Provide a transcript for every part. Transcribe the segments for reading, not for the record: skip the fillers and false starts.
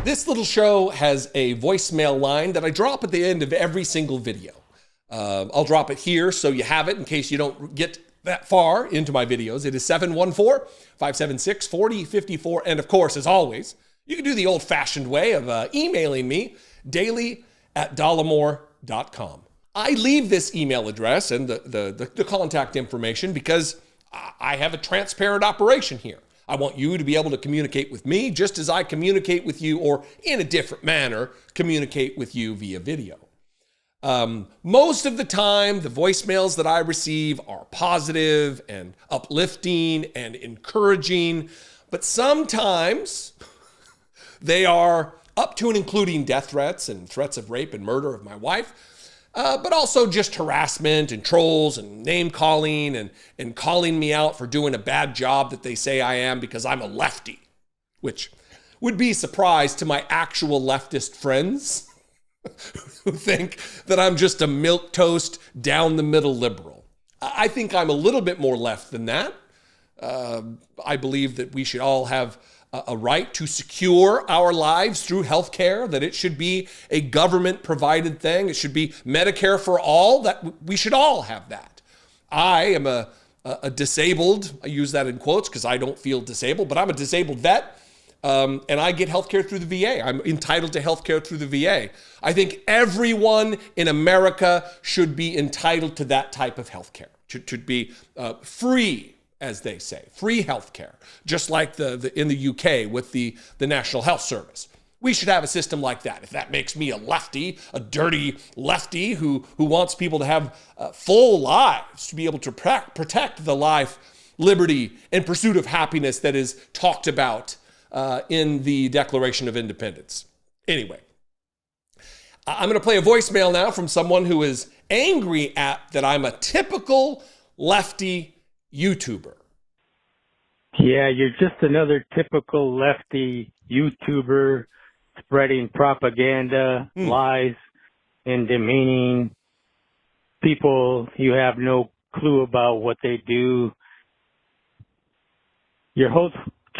This little show has a voicemail line that I drop at the end of every single video. I'll drop it here so you have it in case you don't get that far into my videos. It is 714-576-4054. And of course, as always, you can do the old-fashioned way of emailing me daily at Dollemore.com. I leave this email address and the contact information because I have a transparent operation here. I want you to be able to communicate with me just as I communicate with you, or in a different manner, communicate with you via video. Most of the time, the voicemails that I receive are positive and uplifting and encouraging, but sometimes they are up to and including death threats and threats of rape and murder of my wife, but also just harassment and trolls and name calling and calling me out for doing a bad job that they say I am because I'm a lefty, which would be a surprise to my actual leftist friends who think that I'm just a milquetoast down the middle liberal. I think I'm a little bit more left than that. I believe that we should all have a right to secure our lives through healthcare, that it should be a government provided thing. It should be Medicare for all, that we should all have that. I am a disabled, I use that in quotes because I don't feel disabled, but I'm a disabled vet. And I get healthcare through the VA. I'm entitled to healthcare through the VA. I think everyone in America should be entitled to that type of healthcare. Should be free, as they say, free healthcare, just like in the UK with the National Health Service. We should have a system like that. If that makes me a lefty, a dirty lefty who wants people to have full lives, to be able to protect the life, liberty, and pursuit of happiness that is talked about in the Declaration of Independence. Anyway, I'm going to play a voicemail now from someone who is angry at that I'm a typical lefty YouTuber. Yeah, you're just another typical lefty YouTuber spreading propaganda, lies, and demeaning people. You have no clue about what they do. Your whole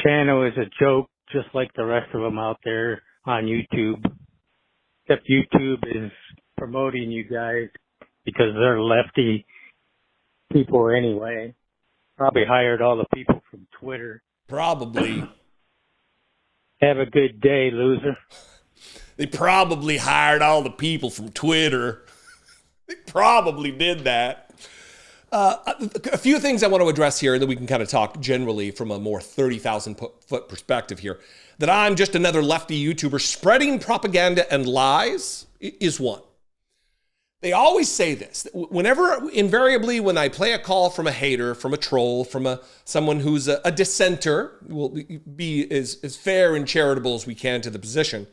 channel is a joke, just like the rest of them out there on YouTube. Except YouTube is promoting you guys because they're lefty people anyway. Probably hired all the people from Twitter. Probably. Have a good day, loser. They probably hired all the people from Twitter. They probably did that. A few things I want to address here, and then we can kind of talk generally from a more 30,000 foot perspective here. That I'm just another lefty YouTuber spreading propaganda and lies is one. They always say this. Invariably, when I play a call from a hater, from a troll, from someone who's a dissenter, we'll be as fair and charitable as we can to the position.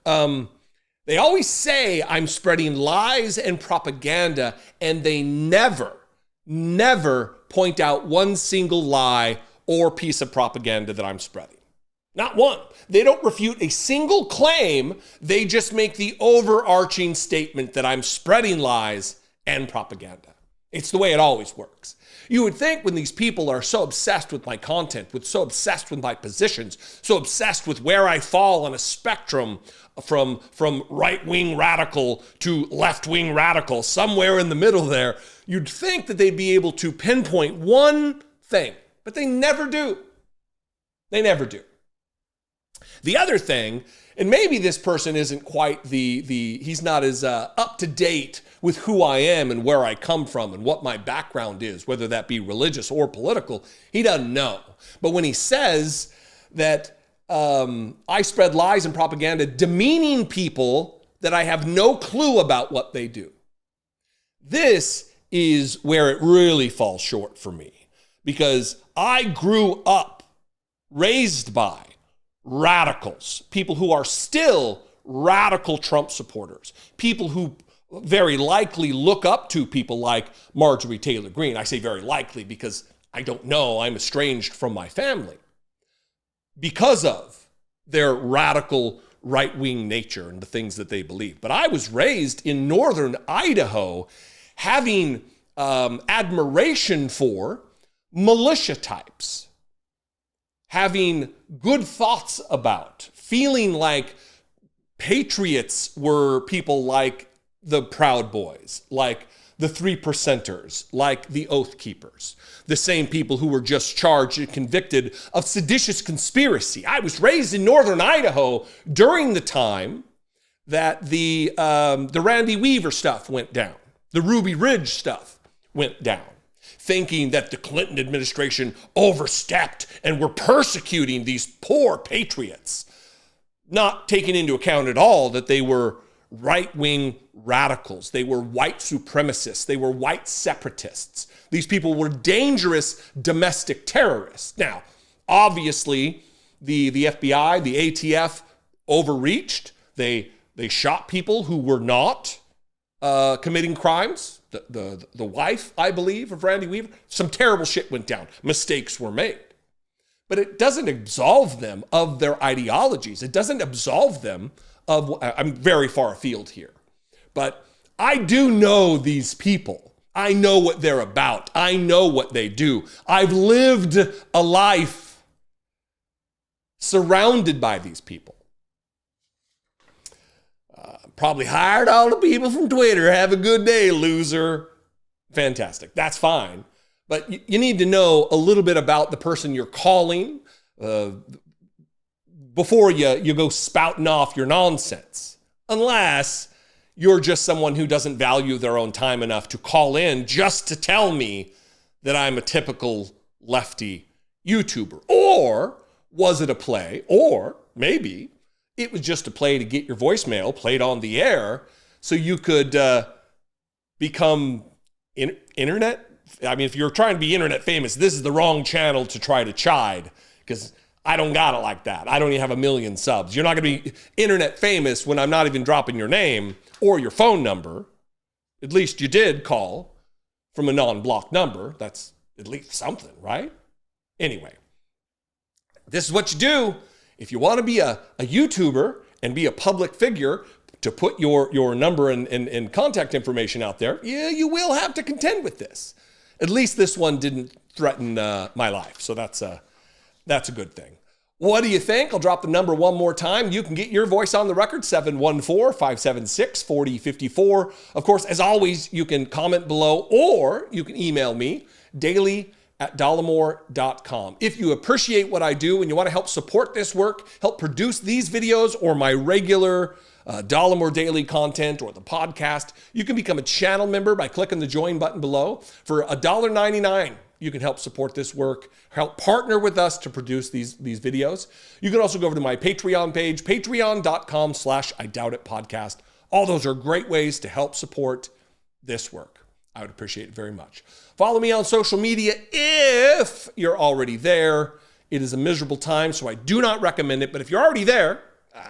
They always say I'm spreading lies and propaganda, and they never point out one single lie or piece of propaganda that I'm spreading. Not one. They don't refute a single claim. They just make the overarching statement that I'm spreading lies and propaganda. It's the way it always works. You would think when these people are so obsessed with my content, so obsessed with my positions, so obsessed with where I fall on a spectrum from right-wing radical to left-wing radical, somewhere in the middle there, you'd think that they'd be able to pinpoint one thing, but they never do. They never do. The other thing, and maybe this person isn't quite he's not as up to date with who I am and where I come from and what my background is, whether that be religious or political, he doesn't know. But when he says that I spread lies and propaganda demeaning people that I have no clue about what they do, this is where it really falls short for me, because I grew up raised by radicals, people who are still radical Trump supporters, people who very likely look up to people like Marjorie Taylor Greene. I say very likely because I don't know, I'm estranged from my family because of their radical right-wing nature and the things that they believe. But I was raised in northern Idaho having admiration for militia types, having good thoughts about, feeling like Patriots were people like the Proud Boys, like the Three Percenters, like the Oath Keepers, the same people who were just charged and convicted of seditious conspiracy. I was raised in northern Idaho during the time that the Randy Weaver stuff went down, the Ruby Ridge stuff went down, thinking that the Clinton administration overstepped and were persecuting these poor patriots, not taking into account at all that they were right-wing radicals. They were white supremacists. They were white separatists. These people were dangerous domestic terrorists. Now, obviously, the FBI, the ATF overreached. They shot people who were not committing crimes. The wife, I believe, of Randy Weaver. Some terrible shit went down. Mistakes were made. But it doesn't absolve them of their ideologies. It doesn't absolve them of, I'm very far afield here, but I do know these people. I know what they're about. I know what they do. I've lived a life surrounded by these people. Probably hired all the people from Twitter. Have a good day, loser. Fantastic. That's fine. But you need to know a little bit about the person you're calling before you go spouting off your nonsense. Unless you're just someone who doesn't value their own time enough to call in just to tell me that I'm a typical lefty YouTuber. Or was it a play? Or maybe it was just a play to get your voicemail played on the air so you could become internet. I mean, if you're trying to be internet famous, this is the wrong channel to try to chide, because I don't got it like that. I don't even have 1 million subs. You're not going to be internet famous when I'm not even dropping your name or your phone number. At least you did call from a non-blocked number. That's at least something, right? Anyway, this is what you do. If you want to be a YouTuber and be a public figure, to put your number and contact information out there, yeah, you will have to contend with this. At least this one didn't threaten my life, so that's a good thing. What do you think? I'll drop the number one more time. You can get your voice on the record, 714-576-4054. Of course, as always, you can comment below, or you can email me, daily@dollemore.com. If you appreciate what I do and you want to help support this work, help produce these videos or my regular Dollemore Daily content or the podcast, you can become a channel member by clicking the join button below. For $1.99, you can help support this work, help partner with us to produce these videos. You can also go over to my Patreon page, patreon.com/IDoubtItPodcast. All those are great ways to help support this work. I would appreciate it very much. Follow me on social media if you're already there. It is a miserable time, so I do not recommend it. But if you're already there,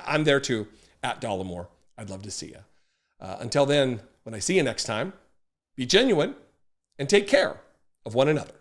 I'm there too, @Dollemore. I'd love to see you. Until then, when I see you next time, be genuine and take care of one another.